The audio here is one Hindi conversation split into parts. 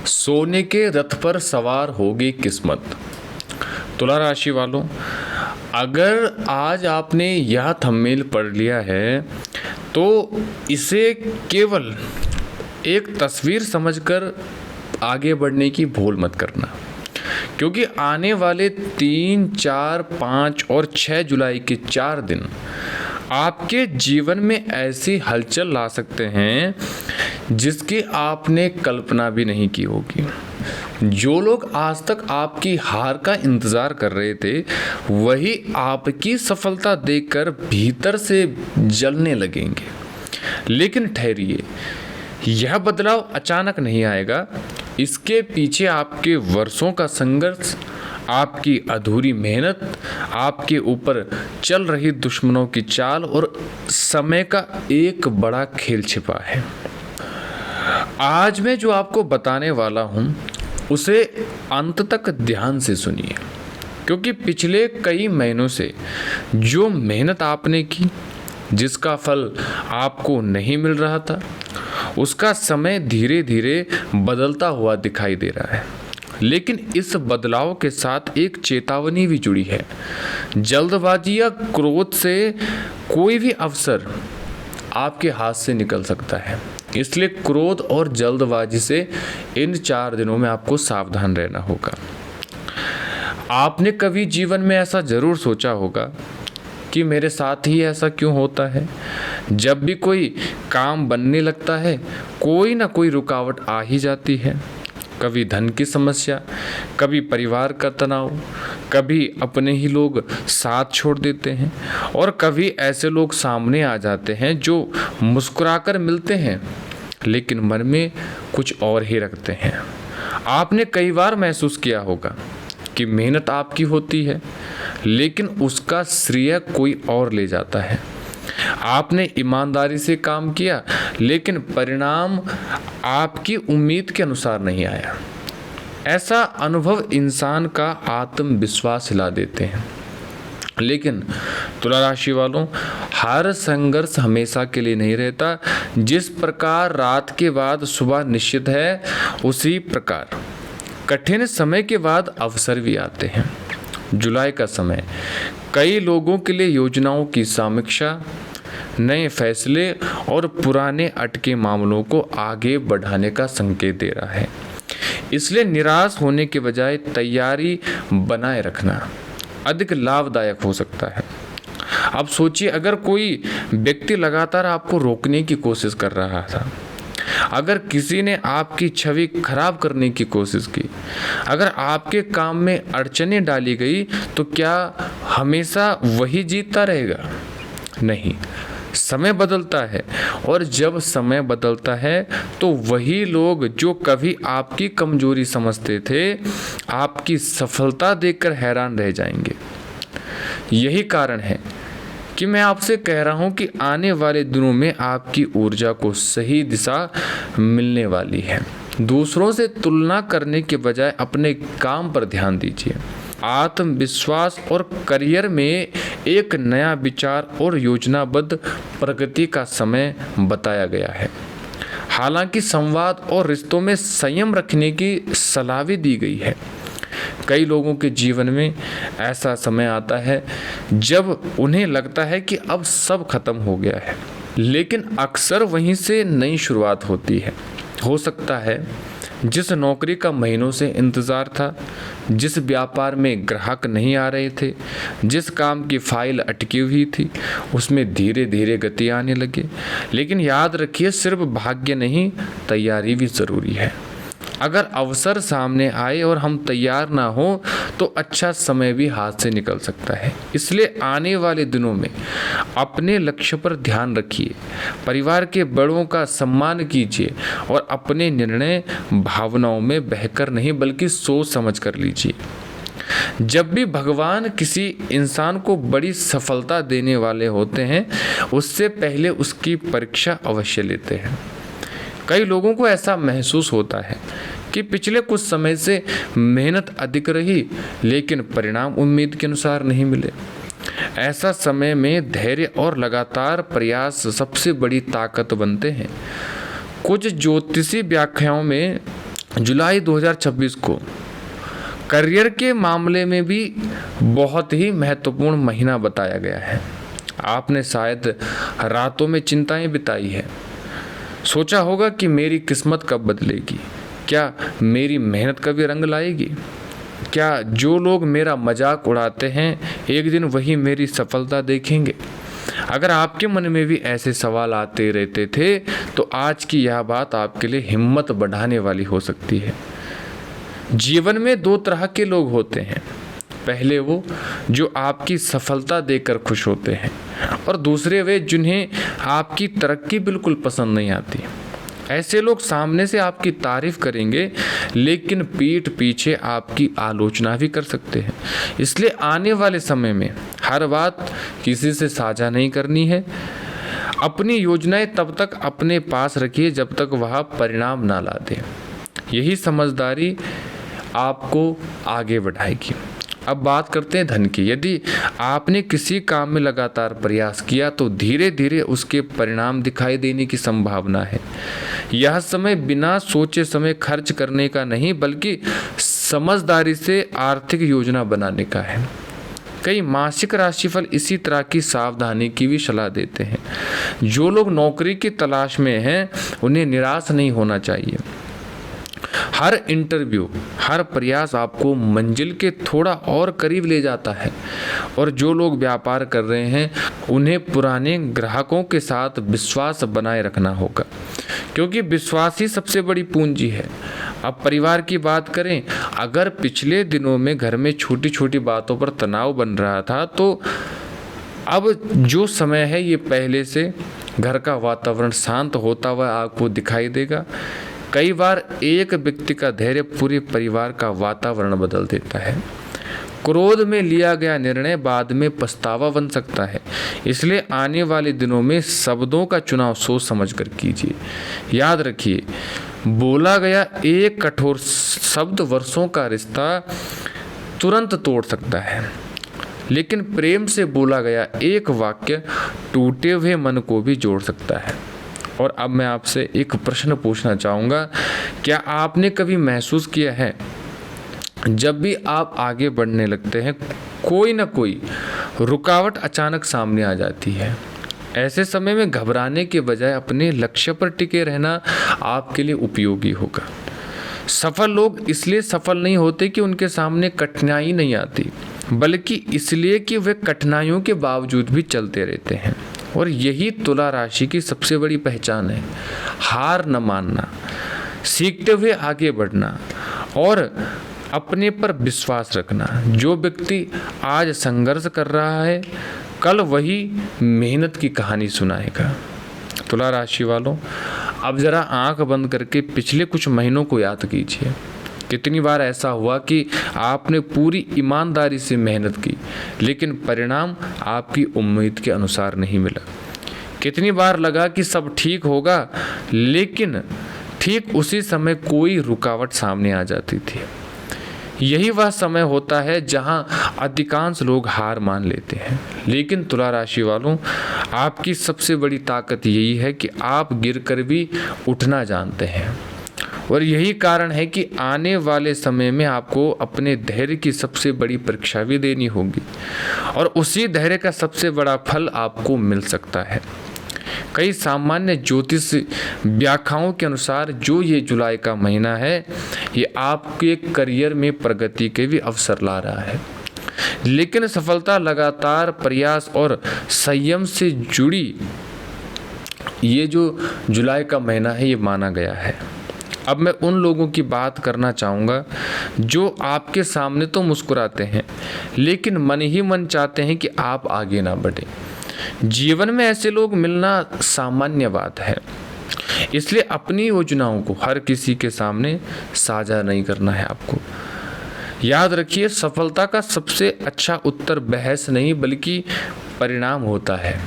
सोने के रथ पर सवार होगी किस्मत। तुला राशि वालों, अगर आज आपने यह थंबनेल पढ़ लिया है तो इसे केवल एक तस्वीर समझकर आगे बढ़ने की भूल मत करना, क्योंकि आने वाले 3, 4, 5 और 6 जुलाई के 4 दिन आपके जीवन में ऐसी हलचल ला सकते हैं जिसकी आपने कल्पना भी नहीं की होगी। जो लोग आज तक आपकी हार का इंतज़ार कर रहे थे, वही आपकी सफलता देखकर भीतर से जलने लगेंगे। लेकिन ठहरिए, यह बदलाव अचानक नहीं आएगा। इसके पीछे आपके वर्षों का संघर्ष, आपकी अधूरी मेहनत, आपके ऊपर चल रही दुश्मनों की चाल और समय का एक बड़ा खेल छिपा है। आज मैं जो आपको बताने वाला हूँ उसे अंत तक ध्यान से सुनिए, क्योंकि पिछले कई महीनों से जो मेहनत आपने की, जिसका फल आपको नहीं मिल रहा था, उसका समय धीरे धीरे बदलता हुआ दिखाई दे रहा है। लेकिन इस बदलाव के साथ एक चेतावनी भी जुड़ी है। जल्दबाजी या क्रोध से कोई भी अवसर आपके हाथ से निकल सकता है। इसलिए क्रोध और जल्दबाजी से इन 4 दिनों में आपको सावधान रहना होगा। आपने कभी जीवन में ऐसा जरूर सोचा होगा कि मेरे साथ ही ऐसा क्यों होता है। जब भी कोई काम बनने लगता है, कोई ना कोई रुकावट आ ही जाती है। कभी धन की समस्या, कभी परिवार का तनाव, कभी अपने ही लोग साथ छोड़ देते हैं और कभी ऐसे लोग सामने आ जाते हैं जो मुस्कुराकर मिलते हैं लेकिन मन में कुछ और ही रखते हैं। आपने कई बार महसूस किया होगा कि मेहनत आपकी होती है लेकिन उसका श्रेय कोई और ले जाता है। आपने ईमानदारी से काम किया लेकिन परिणाम आपकी उम्मीद के अनुसार नहीं आया। ऐसा अनुभव इंसान का आत्मविश्वास हिला देते हैं। लेकिन तुला राशि वालों, हर संघर्ष हमेशा के लिए नहीं रहता। जिस प्रकार रात के बाद सुबह निश्चित है, उसी प्रकार कठिन समय के बाद अवसर भी आते हैं। जुलाई का समय कई लोगों के लिए योजनाओं की समीक्षा, नए फैसले और पुराने अटके मामलों को आगे बढ़ाने का संकेत दे रहा है। इसलिए निराश होने के बजाय तैयारी बनाए रखना अधिक लाभदायक हो सकता है। अब सोचिए, अगर कोई व्यक्ति लगातार आपको रोकने की कोशिश कर रहा था, अगर किसी ने आपकी छवि खराब करने की कोशिश की, अगर आपके काम में अड़चनें डाली गई, तो क्या हमेशा वही जीतता रहेगा? नहीं, समय बदलता है और जब समय बदलता है तो वही लोग जो कभी आपकी कमजोरी समझते थे, आपकी सफलता देखकर हैरान रह जाएंगे। यही कारण है कि मैं आपसे कह रहा हूं कि आने वाले दिनों में आपकी ऊर्जा को सही दिशा मिलने वाली है। दूसरों से तुलना करने के बजाय अपने काम पर ध्यान दीजिए। आत्मविश्वास और करियर में एक नया विचार और योजनाबद्ध प्रगति का समय बताया गया है। हालांकि संवाद और रिश्तों में संयम रखने की सलाह भी दी गई है। कई लोगों के जीवन में ऐसा समय आता है जब उन्हें लगता है कि अब सब खत्म हो गया है, लेकिन अक्सर वहीं से नई शुरुआत होती है। हो सकता है जिस नौकरी का महीनों से इंतज़ार था, जिस व्यापार में ग्राहक नहीं आ रहे थे, जिस काम की फाइल अटकी हुई थी, उसमें धीरे धीरे गति आने लगे। लेकिन याद रखिए, सिर्फ भाग्य नहीं, तैयारी भी ज़रूरी है। अगर अवसर सामने आए और हम तैयार ना हो तो अच्छा समय भी हाथ से निकल सकता है। इसलिए आने वाले दिनों में अपने लक्ष्य पर ध्यान रखिए, परिवार के बड़ों का सम्मान कीजिए और अपने निर्णय भावनाओं में बहकर नहीं बल्कि सोच समझ कर लीजिए। जब भी भगवान किसी इंसान को बड़ी सफलता देने वाले होते हैं, उससे पहले उसकी परीक्षा अवश्य लेते हैं। कई लोगों को ऐसा महसूस होता है कि पिछले कुछ समय से मेहनत अधिक रही लेकिन परिणाम उम्मीद के अनुसार नहीं मिले। ऐसा समय में धैर्य और लगातार प्रयास सबसे बड़ी ताकत बनते हैं। कुछ ज्योतिषी व्याख्याओं में जुलाई 2026 को करियर के मामले में भी बहुत ही महत्वपूर्ण महीना बताया गया है। आपने शायद रातों में चिंताएं बिताई है, सोचा होगा कि मेरी किस्मत कब बदलेगी, क्या मेरी मेहनत कभी रंग लाएगी, क्या जो लोग मेरा मजाक उड़ाते हैं एक दिन वही मेरी सफलता देखेंगे। अगर आपके मन में भी ऐसे सवाल आते रहते थे तो आज की यह बात आपके लिए हिम्मत बढ़ाने वाली हो सकती है। जीवन में दो तरह के लोग होते हैं, पहले वो जो आपकी सफलता देखकर खुश होते हैं और दूसरे वे जिन्हें आपकी तरक्की बिल्कुल पसंद नहीं आती। ऐसे लोग सामने से आपकी तारीफ करेंगे लेकिन पीठ पीछे आपकी आलोचना भी कर सकते हैं। इसलिए आने वाले समय में हर बात किसी से साझा नहीं करनी है। अपनी योजनाएं तब तक अपने पास रखिए जब तक वह परिणाम ना ला दे। यही समझदारी आपको आगे बढ़ाएगी। अब बात करते हैं धन की। यदि आपने किसी काम में लगातार प्रयास किया तो धीरे धीरे उसके परिणाम दिखाई देने की संभावना है। यह समय बिना सोचे समय खर्च करने का नहीं बल्कि समझदारी से आर्थिक योजना बनाने का है। कई मासिक राशिफल इसी तरह की सावधानी की भी सलाह देते हैं। जो लोग नौकरी की तलाश में हैं उन्हें निराश नहीं होना चाहिए। हर इंटरव्यू, हर प्रयास आपको मंजिल के थोड़ा और करीब ले जाता है। और जो लोग व्यापार कर रहे हैं उन्हें पुराने ग्राहकों के साथ विश्वास बनाए रखना होगा, क्योंकि विश्वास ही सबसे बड़ी पूंजी है। अब परिवार की बात करें, अगर पिछले दिनों में घर में छोटी छोटी बातों पर तनाव बन रहा था तो अब जो समय है ये पहले से घर का वातावरण शांत होता हुआ आपको दिखाई देगा। कई बार एक व्यक्ति का धैर्य पूरे परिवार का वातावरण बदल देता है। क्रोध में लिया गया निर्णय बाद में पछतावा बन सकता है, इसलिए आने वाले दिनों में शब्दों का चुनाव सोच समझ कर कीजिए। याद रखिए, बोला गया एक कठोर शब्द वर्षों का रिश्ता तुरंत तोड़ सकता है, लेकिन प्रेम से बोला गया एक वाक्य टूटे हुए मन को भी जोड़ सकता है। और अब मैं आपसे एक प्रश्न पूछना चाहूँगा, क्या आपने कभी महसूस किया है जब भी आप आगे बढ़ने लगते हैं कोई ना कोई रुकावट अचानक सामने आ जाती है? ऐसे समय में घबराने के बजाय अपने लक्ष्य पर टिके रहना आपके लिए उपयोगी होगा। सफल लोग इसलिए सफल नहीं होते कि उनके सामने कठिनाई नहीं आती, बल्कि इसलिए कि वे कठिनाइयों के बावजूद भी चलते रहते हैं। और यही तुला राशि की सबसे बड़ी पहचान है, हार न मानना, सीखते हुए आगे बढ़ना और अपने पर विश्वास रखना। जो व्यक्ति आज संघर्ष कर रहा है कल वही मेहनत की कहानी सुनाएगा। तुला राशि वालों, अब ज़रा आंख बंद करके पिछले कुछ महीनों को याद कीजिए। कितनी बार ऐसा हुआ कि आपने पूरी ईमानदारी से मेहनत की लेकिन परिणाम आपकी उम्मीद के अनुसार नहीं मिला। कितनी बार लगा कि सब ठीक होगा लेकिन ठीक उसी समय कोई रुकावट सामने आ जाती थी। यही वह समय होता है जहां अधिकांश लोग हार मान लेते हैं। लेकिन तुला राशि वालों, आपकी सबसे बड़ी ताकत यही है कि आप गिरकर भी उठना जानते हैं। और यही कारण है कि आने वाले समय में आपको अपने धैर्य की सबसे बड़ी परीक्षा भी देनी होगी और उसी धैर्य का सबसे बड़ा फल आपको मिल सकता है। कई सामान्य ज्योतिष व्याख्याओं के अनुसार जो ये जुलाई का महीना है ये आपके करियर में प्रगति के भी अवसर ला रहा है। लेकिन सफलता लगातार प्रयास और संयम से जुड़ी ये जो जुलाई का महीना है ये माना गया है। अब मैं उन लोगों की बात करना चाहूँगा जो आपके सामने तो मुस्कुराते हैं लेकिन मन ही मन चाहते हैं कि आप आगे ना बढ़ें। जीवन में ऐसे लोग मिलना सामान्य बात है, इसलिए अपनी योजनाओं को हर किसी के सामने साझा नहीं करना है आपको। याद रखिए, सफलता का सबसे अच्छा उत्तर बहस नहीं बल्कि परिणाम होता है।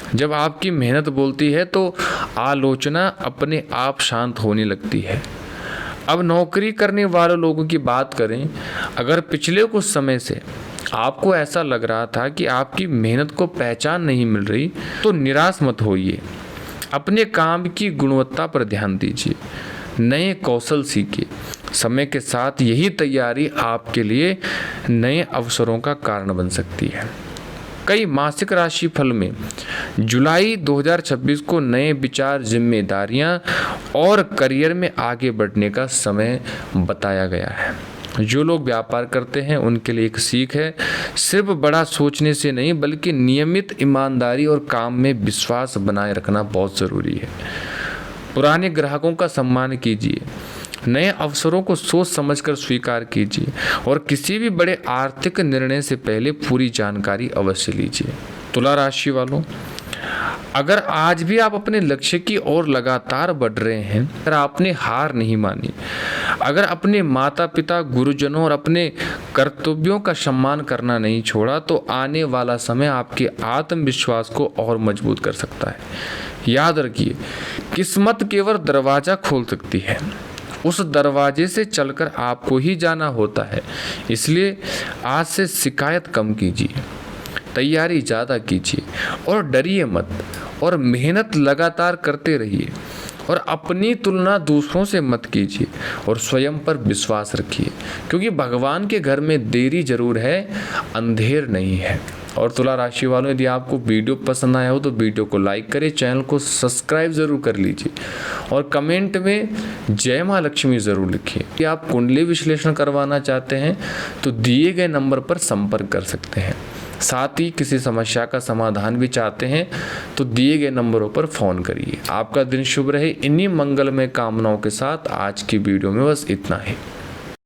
जब आपकी मेहनत बोलती है तो आलोचना अपने आप शांत होने लगती है। अब नौकरी करने वाले लोगों की बात करें, अगर पिछले कुछ समय से आपको ऐसा लग रहा था कि आपकी मेहनत को पहचान नहीं मिल रही तो निराश मत होइए। अपने काम की गुणवत्ता पर ध्यान दीजिए, नए कौशल सीखिए समय के साथ यही तैयारी आपके लिए नए अवसरों का कारण बन सकती है। कई मासिक राशि फल में जुलाई 2026 को नए विचार, जिम्मेदारियां और करियर में आगे बढ़ने का समय बताया गया है। जो लोग व्यापार करते हैं उनके लिए एक सीख है, सिर्फ बड़ा सोचने से नहीं बल्कि नियमित ईमानदारी और काम में विश्वास बनाए रखना बहुत ज़रूरी है। पुराने ग्राहकों का सम्मान कीजिए, नए अवसरों को सोच समझकर स्वीकार कीजिए और किसी भी बड़े आर्थिक निर्णय से पहले पूरी जानकारी अवश्य लीजिए। तुला राशि वालों, अगर आज भी आप अपने लक्ष्य की ओर लगातार बढ़ रहे हैं, अगर आपने हार नहीं मानी, अगर अपने माता पिता, गुरुजनों और अपने कर्तव्यों का सम्मान करना नहीं छोड़ा, तो आने वाला समय आपके आत्मविश्वास को और मजबूत कर सकता है। याद रखिए, किस्मत केवल दरवाजा खोल सकती है, उस दरवाजे से चलकर आपको ही जाना होता है। इसलिए आज से शिकायत कम कीजिए, तैयारी ज़्यादा कीजिए और डरिए मत और मेहनत लगातार करते रहिए और अपनी तुलना दूसरों से मत कीजिए और स्वयं पर विश्वास रखिए, क्योंकि भगवान के घर में देरी जरूर है, अंधेर नहीं है। और तुला राशि वालों, यदि आपको वीडियो पसंद आया हो तो वीडियो को लाइक करें, चैनल को सब्सक्राइब ज़रूर कर लीजिए और कमेंट में जय माँ लक्ष्मी ज़रूर लिखिए। कि आप कुंडली विश्लेषण करवाना चाहते हैं तो दिए गए नंबर पर संपर्क कर सकते हैं। साथ ही किसी समस्या का समाधान भी चाहते हैं तो दिए गए नंबरों पर फ़ोन करिए। आपका दिन शुभ रहे। इन्हीं मंगलमय कामनाओं के साथ आज की वीडियो में बस इतना ही।